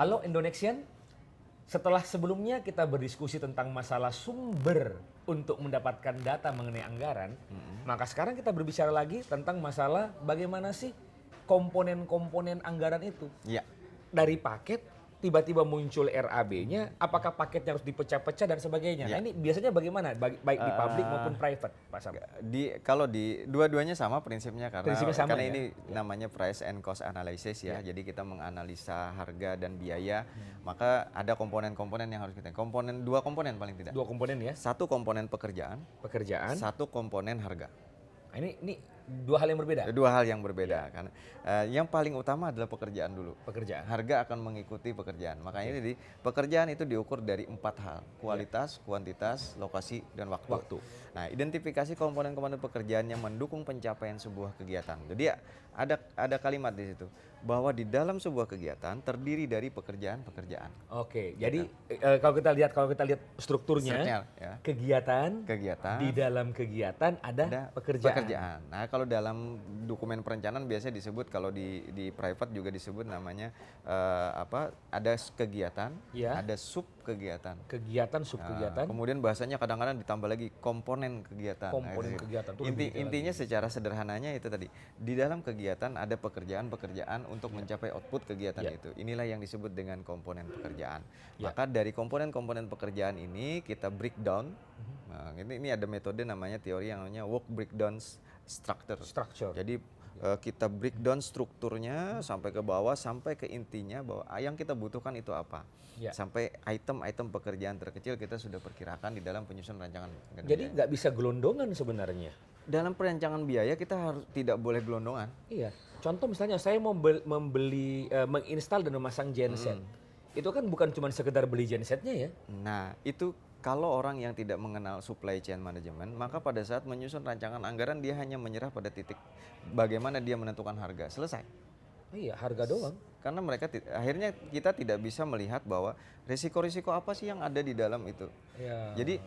Halo Indonesian, setelah sebelumnya kita berdiskusi tentang masalah sumber untuk mendapatkan data mengenai anggaran, maka sekarang kita berbicara lagi tentang masalah bagaimana sih komponen-komponen anggaran itu. Iya. Dari paket, tiba-tiba muncul RAB-nya, apakah paketnya harus dipecah-pecah dan sebagainya. Ya. Nah ini biasanya bagaimana, baik di publik maupun private, Pak Sam? Kalau di dua-duanya sama prinsipnya Prinsipnya sama karena ya? ini namanya price and cost analysis ya. Ya. Jadi kita menganalisa harga dan biaya. Maka ada komponen-komponen yang harus kita. Dua komponen paling tidak. Dua komponen ya, Satu komponen pekerjaan, pekerjaan. satu komponen harga. Nah, ini dua hal yang berbeda. Dua hal yang berbeda kan. Yang paling utama adalah pekerjaan dulu. Pekerjaan. Harga akan mengikuti pekerjaan. Makanya jadi pekerjaan itu diukur dari 4 hal: kualitas, kuantitas, lokasi, dan waktu. Nah, identifikasi komponen-komponen pekerjaan yang mendukung pencapaian sebuah kegiatan. Jadi ada kalimat di situ bahwa di dalam sebuah kegiatan terdiri dari pekerjaan-pekerjaan. Oke, jadi kalau kita lihat strukturnya, Ya. kegiatan, Kegiatan. di dalam kegiatan ada pekerjaan. Nah, kalau dalam dokumen perencanaan biasanya disebut, kalau di private juga disebut namanya ada kegiatan, Ya. ada sub kegiatan. Kegiatan, subkegiatan, Kemudian bahasanya kadang-kadang ditambah lagi komponen kegiatan. komponen kegiatan. Tuh lebih detail Intinya secara sederhananya itu tadi, di dalam kegiatan ada pekerjaan-pekerjaan untuk mencapai output kegiatan Ya. itu. Inilah yang disebut dengan komponen pekerjaan. Ya. Maka dari komponen-komponen pekerjaan ini kita breakdown. Nah, ini ada metode namanya, teori yang namanya work breakdown structure. Jadi kita breakdown strukturnya sampai ke bawah, sampai ke intinya bahwa yang kita butuhkan itu apa. Ya. Sampai item-item pekerjaan terkecil kita sudah perkirakan di dalam penyusunan rancangan. Jadi nggak bisa gelondongan sebenarnya. Dalam perencanaan biaya kita harus tidak boleh gelondongan. Iya. Contoh misalnya saya mau menginstal dan memasang genset. Itu kan bukan cuma sekedar beli gensetnya ya. Nah, itu kalau orang yang tidak mengenal supply chain management, maka pada saat menyusun rancangan anggaran dia hanya menyerah pada titik bagaimana dia menentukan harga. Selesai. Iya, harga doang. Karena akhirnya kita tidak bisa melihat bahwa risiko-risiko apa sih yang ada di dalam itu. Ya. Jadi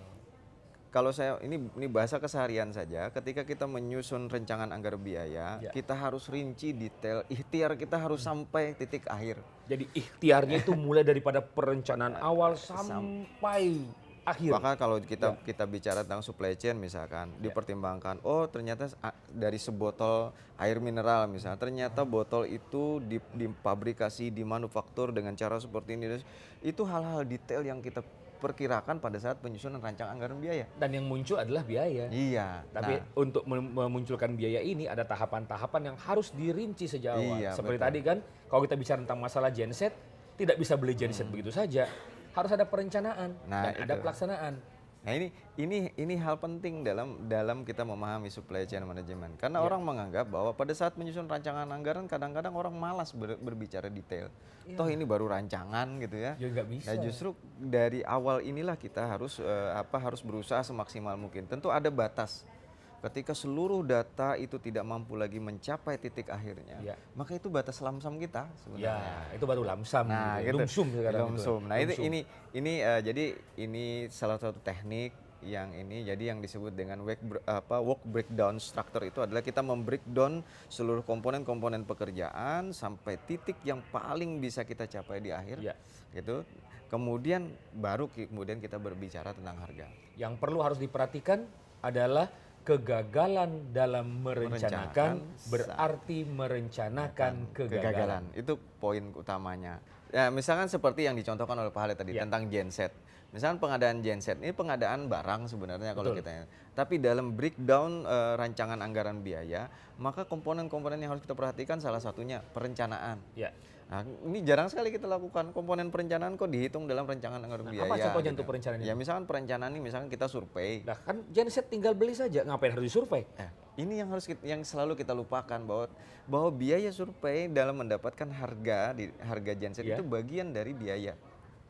kalau ini bahasa keseharian saja, ketika kita menyusun rancangan anggaran biaya, Ya. kita harus rinci detail, ikhtiar kita harus sampai titik akhir. Jadi ikhtiarnya itu mulai daripada perencanaan awal sampai akhir. Maka kalau kita bicara tentang supply chain misalkan, dipertimbangkan, oh ternyata dari sebotol air mineral misalnya, ternyata botol itu dipabrikasi, dimanufaktur dengan cara seperti ini. Itu hal-hal detail yang kita perkirakan pada saat penyusunan rancangan anggaran biaya. Dan yang muncul adalah biaya. Iya. Tapi untuk memunculkan biaya ini ada tahapan-tahapan yang harus dirinci sejak awal. Iya, Seperti betul. tadi kan, kalau kita bicara tentang masalah genset, tidak bisa beli genset begitu saja. Harus ada perencanaan dan ada itu. pelaksanaan. Nah ini hal penting dalam kita memahami supply chain management. Karena orang menganggap bahwa pada saat menyusun rancangan anggaran kadang-kadang orang malas berbicara detail. Toh ini baru rancangan gitu ya. Ya nggak bisa. Nah justru dari awal inilah kita harus berusaha semaksimal mungkin. Tentu ada batas. Ketika seluruh data itu tidak mampu lagi mencapai titik akhirnya, maka itu batas lamsam kita sebenarnya. Ya, itu baru lamsam. Nah, gitu. Lumsum sekarang. Lumsum. Itu. Nah, ini jadi ini salah satu teknik yang disebut dengan work breakdown structure. Itu adalah kita membreakdown seluruh komponen-komponen pekerjaan sampai titik yang paling bisa kita capai di akhir. Gitu. Kemudian kita berbicara tentang harga. Yang perlu harus diperhatikan adalah kegagalan dalam merencanakan berarti merencanakan kegagalan. Itu poin utamanya. Ya, misalkan seperti yang dicontohkan oleh Pak Halid tadi tentang genset. Misalkan pengadaan genset, ini pengadaan barang sebenarnya kalau kita. Tapi dalam breakdown rancangan anggaran biaya, maka komponen-komponen yang harus kita perhatikan salah satunya perencanaan. Ya. Nah, ini jarang sekali kita lakukan. Komponen perencanaan kok dihitung dalam rancangan anggaran biaya. Apa contohnya untuk perencanaan ini? Ya misalkan perencanaan ini, misalkan kita survei. Nah kan genset tinggal beli saja, ngapain harus disurvei? Ini yang selalu kita lupakan bahwa biaya survei dalam mendapatkan harga genset itu bagian dari biaya.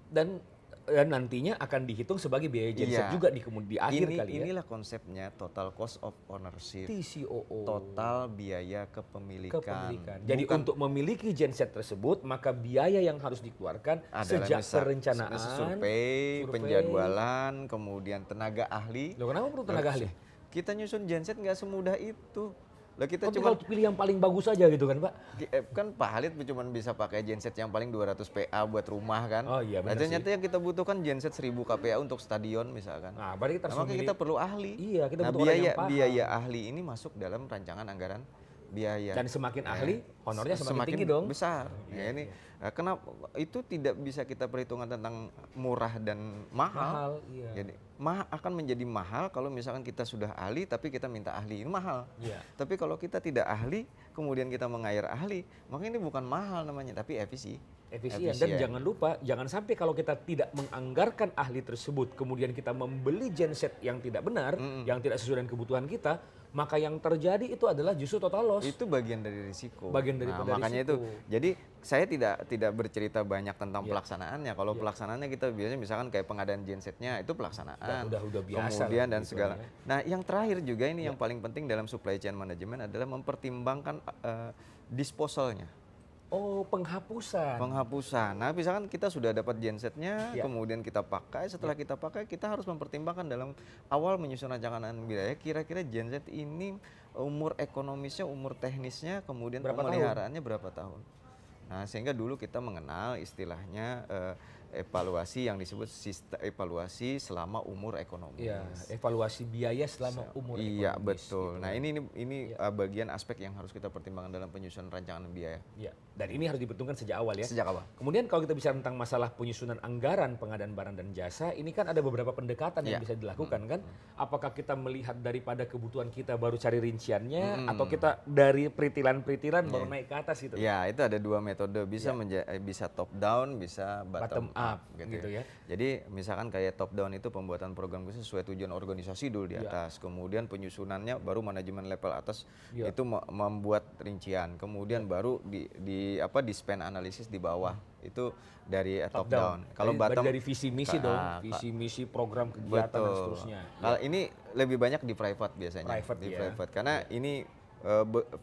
Dan nantinya akan dihitung sebagai biaya genset juga di akhir kali ya. Inilah konsepnya total cost of ownership. TCOO. Total biaya kepemilikan. Jadi untuk memiliki genset tersebut, maka biaya yang harus dikeluarkan sejak perencanaan, survei, penjadwalan, kemudian tenaga ahli. Loh, kenapa perlu tenaga ahli? Kita nyusun genset nggak semudah itu. Lah kita Tapi cuma kalau pilih yang paling bagus aja gitu kan Pak? kan Pak Halid cuma bisa pakai genset yang paling 200 PA buat rumah kan. Oh iya Nah, benar sih. ternyata yang kita butuhkan genset 1000 KPA untuk stadion misalkan. Nah, berarti kita Nah, harus makanya memilih. kita perlu ahli. Iya, kita Nah, butuh orang yang paham. biaya ahli ini masuk dalam rancangan anggaran biaya. Dan semakin ahli, honornya semakin Semakin tinggi dong. besar. Ya, ini kenapa itu tidak bisa kita perhitungkan tentang murah dan mahal. Iya. Jadi akan menjadi mahal kalau misalkan kita sudah ahli tapi kita minta ahli, ini mahal. Iya. Tapi kalau kita tidak ahli kemudian kita meng-hire ahli, maka ini bukan mahal namanya tapi Efisien. Dan jangan lupa, jangan sampai kalau kita tidak menganggarkan ahli tersebut, kemudian kita membeli genset yang tidak benar, yang tidak sesuai dengan kebutuhan kita, maka yang terjadi itu adalah justru total loss. itu bagian dari risiko. Bagian daripada makanya risiko. itu. Jadi saya tidak bercerita banyak tentang pelaksanaannya. Kalau pelaksanaannya kita biasanya misalkan kayak pengadaan gensetnya itu pelaksanaan. Udah biasa. Kemudian lah dan gitu segala. ya. Nah, yang terakhir juga ini yang paling penting dalam supply chain management adalah mempertimbangkan disposalnya. Oh, penghapusan. Penghapusan. Nah, misalkan kita sudah dapat gensetnya, Ya. kemudian kita pakai. Setelah kita pakai, kita harus mempertimbangkan dalam awal menyusun rancangan biaya. Kira-kira genset ini umur ekonomisnya, umur teknisnya, kemudian Berapa pemeliharaannya berapa tahun. Nah, sehingga dulu kita mengenal istilahnya evaluasi yang disebut sistem evaluasi selama umur ekonomis. Iya, evaluasi biaya selama umur Iya, ekonomis, betul. gitu Nah, kan. ini bagian aspek yang harus kita pertimbangkan dalam penyusunan rancangan biaya. Iya. Dan ini harus diperhitungkan sejak awal ya. Sejak awal. Kemudian kalau kita bicara tentang masalah penyusunan anggaran pengadaan barang dan jasa, ini kan ada beberapa pendekatan yang Iya. bisa dilakukan kan. Apakah kita melihat daripada kebutuhan kita baru cari rinciannya, atau kita dari peritilan-peritilan baru naik ke atas gitu? Ya, itu ada dua metode, bisa bisa top down, bisa Bottom up, gitu ya. Jadi misalkan kayak top down itu pembuatan program khusus sesuai tujuan organisasi dulu di atas, kemudian penyusunannya baru manajemen level atas itu membuat rincian, kemudian baru di spend analisis di bawah itu dari top down. Kalau bottom dari visi misi dong, visi misi program kegiatan dan seterusnya. Kalau ini lebih banyak di private biasanya, Private, di ya. private karena ini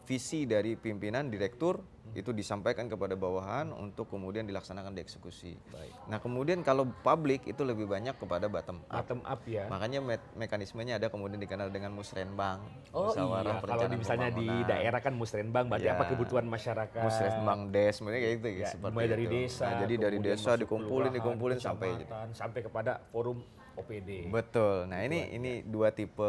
visi dari pimpinan direktur itu disampaikan kepada bawahan untuk kemudian dilaksanakan dieksekusi. Nah, kemudian kalau publik itu lebih banyak kepada bottom up. Bottom up ya. Makanya mekanismenya ada kemudian dikenal dengan musrenbang. Oh musyawarah iya, kalau perencanaan misalnya di pembangunan. daerah kan musrenbang, berarti Ya. apa kebutuhan masyarakat. Musrenbang des, sebenarnya kayak gitu Ya, seperti mulai dari itu. desa, Nah, jadi dari kemudian desa masuk dikumpulin kelurahan, sampai sampai kepada forum OPD. betul. Nah, ini dua tipe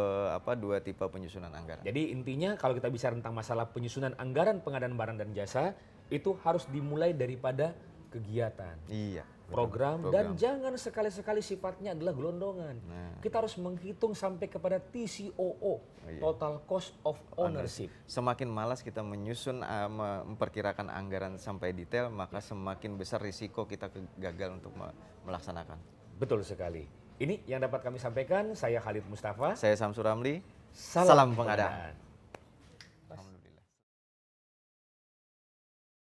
penyusunan anggaran. Jadi intinya kalau kita bicara tentang masalah penyusunan anggaran pengadaan barang dan jasa, itu harus dimulai daripada kegiatan, Iya. program, dan jangan sekali-sekali sifatnya adalah gelondongan. Kita harus menghitung sampai kepada TCOO, total cost of ownership. Semakin malas kita menyusun, memperkirakan anggaran sampai detail, maka semakin besar risiko kita gagal untuk melaksanakan. Betul sekali. Ini yang dapat kami sampaikan, saya Khalid Mustafa. Saya Samsul Ramli, Salam salam pengadaan. pengadaan.